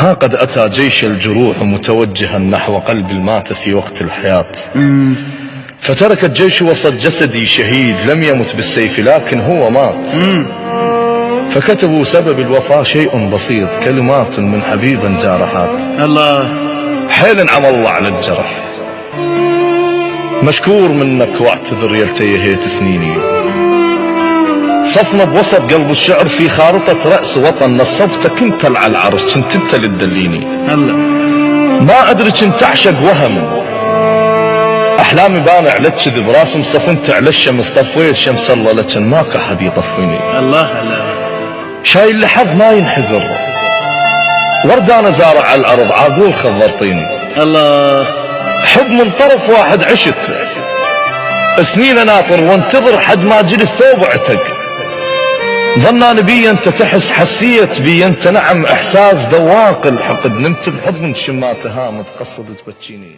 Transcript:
ها قد أتى جيش الجروح متوجها نحو قلب المات في وقت الحياة. فترك الجيش وسط جسدي شهيد لم يمت بالسيف لكن هو مات. فكتبوا سبب الوفاة شيء بسيط، كلمات من حبيب جارحات. الله حيل عم الله على الجرح، مشكور منك واعتذر يلتيهيت سنيني. صفنا بوسط قلب الشعر في خارطة رأس وطن، نصبتك انت على العرش كنت انت اللي تدليني. الله ما ادري كنت اعشق وهم، احلامي بانع لك كذب، راسم صفنت على الشمس، طفيت شمس الله لكن ماك احد يطفيني. الله الله شايل لحظ ما ينحزر، وردانة زارع على الارض عاقول خضرتيني. الله حب من طرف واحد عشت سنين اناطر وانتظر حد ما جلي الثوب اعتق. ظنان بي انت تحس، حسيت بي انت نعم، احساس ذواق الحقد، نمت بحضن شماتها متقصد تبكيني.